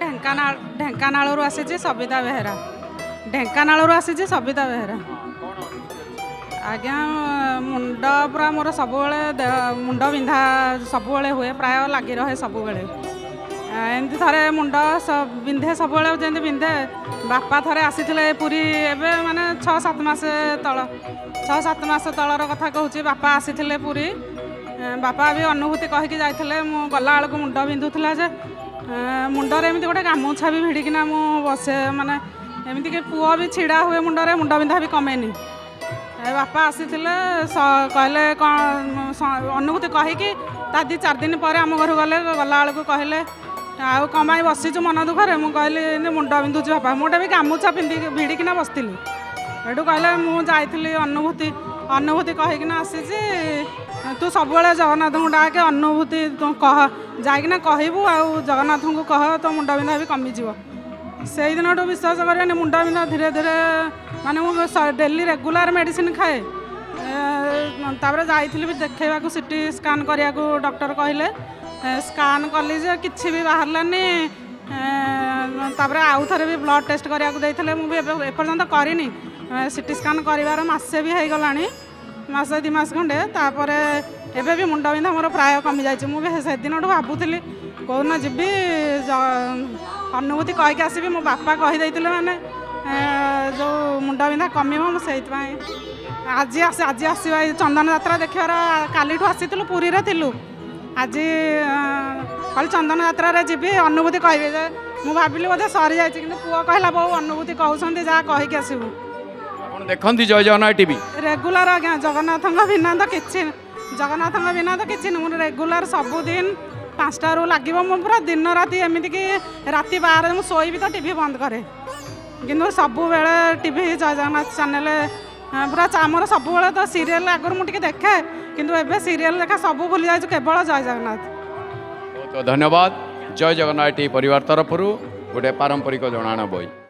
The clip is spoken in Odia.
ଢେଙ୍କାନାଳରୁ ଆସିଛି ସବିତା ବେହେରା। ଢେଙ୍କାନାଳରୁ ଆସିଛି ସବିତା ବେହେରା। ଆଜ୍ଞା ମୁଣ୍ଡ ପୁରା ମୋର ସବୁବେଳେ ମୁଣ୍ଡ ବିନ୍ଧା ସବୁବେଳେ ହୁଏ, ପ୍ରାୟ ଲାଗି ରହେ ସବୁବେଳେ। ଏମିତି ଥରେ ମୁଣ୍ଡ ବିନ୍ଧେ ସବୁବେଳେ ଯେମିତି ବିନ୍ଧେ। ବାପା ଥରେ ଆସିଥିଲେ ପୁରୀ, ଏବେ ମାନେ 6-7 ମାସ ତଳ 6-7 ମାସ ତଳର କଥା କହୁଛି। ବାପା ଆସିଥିଲେ ପୁରୀ, ବାପା ବି ଅନୁଭୂତି କହିକି ଯାଇଥିଲେ। ମୁଁ ଗଲାବେଳକୁ ମୁଣ୍ଡ ବିନ୍ଧୁଥିଲା ଯେ ମୁଣ୍ଡରେ ଏମିତି ଗୋଟେ ଗାମୁଛା ବି ଭିଡ଼ିକିନା ମୁଁ ବସେ, ମାନେ ଏମିତିକି ପୁଅ ବି ଛିଡ଼ା ହୁଏ ମୁଣ୍ଡରେ, ମୁଣ୍ଡ ବିନ୍ଧା ବି କମେନି। ବାପା ଆସିଥିଲେ କହିଲେ କ'ଣ ଅନୁଭୂତି କହିକି ତା 2-4 ଦିନ ପରେ ଆମ ଘରକୁ ଗଲାବେଳକୁ କହିଲେ ଆଉ କ'ଣ ପାଇଁ ବସିଛୁ ମନ ଦୁଃଖରେ। ମୁଁ କହିଲି ମୁଣ୍ଡ ବିନ୍ଧୁଛି ବାପା। ମୁଁ ଗୋଟେ ବି ଗାମୁଛା ଭିଡ଼ିକିନା ବସିଥିଲି। ସେଠୁ କହିଲେ ମୁଁ ଯାଇଥିଲି ଅନୁଭୂତି କହିକିନା ଆସିଛି, ତୁ ସବୁବେଳେ ଜଗନ୍ନାଥଙ୍କୁ ଡାକେ, ଅନୁଭୂତି କହ, ଯାଇକିନା କହିବୁ ଆଉ ଜଗନ୍ନାଥଙ୍କୁ କହ, ତୋ ମୁଣ୍ଡ ବିନ୍ଧା ବି କମିଯିବ। ସେଇଦିନଠୁ ବିଶ୍ୱାସ କରିବେନି ମୁଣ୍ଡ ବିନ୍ଧା ଧୀରେ ଧୀରେ, ମାନେ ମୁଁ ଡେଲି ରେଗୁଲାର ମେଡ଼ିସିନ ଖାଏ। ତାପରେ ଯାଇଥିଲି ବି ଦେଖେଇବାକୁ, ସିଟି ସ୍କାନ୍ କରିବାକୁ ଡକ୍ଟର କହିଲେ। ସ୍କାନ୍ କଲି ଯେ କିଛି ବି ବାହାରିଲାନି। ତାପରେ ଆଉ ଥରେ ବି ବ୍ଲଡ଼ ଟେଷ୍ଟ କରିବାକୁ ଦେଇଥିଲେ, ମୁଁ ବି ଏପର୍ଯ୍ୟନ୍ତ କରିନି। ସିଟି ସ୍କାନ୍ କରିବାର ମାସେ ବି ହେଇଗଲାଣି, 1-2 ମାସ ଖଣ୍ଡେ। ତାପରେ ଏବେ ବି ମୁଣ୍ଡ ବିନ୍ଧା ମୋର ପ୍ରାୟ କମିଯାଇଛି। ମୁଁ ବି ସେଦିନଠୁ ଭାବୁଥିଲି କେଉଁଦିନ ଯିବି ଅନୁଭୂତି କହିକି ଆସିବି। ମୋ ବାପା କହିଦେଇଥିଲେ ମାନେ ଯେଉଁ ମୁଣ୍ଡ ବିନ୍ଧା କମିବ। ମୁଁ ସେଇଥିପାଇଁ ଆଜି ଆସିବା, ଏଇ ଚନ୍ଦନ ଯାତ୍ରା ଦେଖିବାର କାଲିଠୁ ଆସିଥିଲୁ, ପୁରୀରେ ଥିଲୁ। ଆଜି କାଲି ଚନ୍ଦନ ଯାତ୍ରାରେ ଯିବି, ଅନୁଭୂତି କହିବି ଯେ ମୁଁ ଭାବିଲି ବୋଧେ ସରିଯାଇଛି, କିନ୍ତୁ ପୁଅ କହିଲା ବୋଉ ଅନୁଭୂତି କହୁଛନ୍ତି ଯାହା କହିକି ଆସିବୁ। ଆପଣ ଦେଖନ୍ତି ଜୟ ଜଗନ୍ନାଥ ଟିଭି ରେଗୁଲାର? ଆଜ୍ଞା ଜଗନ୍ନାଥଙ୍କ ବିନା ତ କିଛି ନୁହେଁ। ମୁଁ ରେଗୁଲାର ସବୁଦିନ 5ଟାରୁ ଲାଗିବ। ମୁଁ ପୁରା ଦିନ ରାତି, ଏମିତିକି ରାତି 12 ମୁଁ ଶୋଇବି ତ ଟିଭି ବନ୍ଦ କରେ, କିନ୍ତୁ ସବୁବେଳେ ଟିଭି ଜୟ ଜଗନ୍ନାଥ ଚ୍ୟାନେଲ ପୁରା ଆମର ସବୁବେଳେ। ତ ସିରିଏଲ ଆଗରୁ ମୁଁ ଟିକେ ଦେଖେ, କିନ୍ତୁ ଏବେ ସିରିଏଲ ଦେଖା ସବୁ ଭୁଲି ଯାଇଛୁ, କେବଳ ଜୟ ଜଗନ୍ନାଥ। ବହୁତ ଧନ୍ୟବାଦ। ଜୟ ଜଗନ୍ନାଥ ଟିଭି ପରିବାର ତରଫରୁ ଗୋଟେ ପାରମ୍ପରିକ ଜଣାଣ ବହି।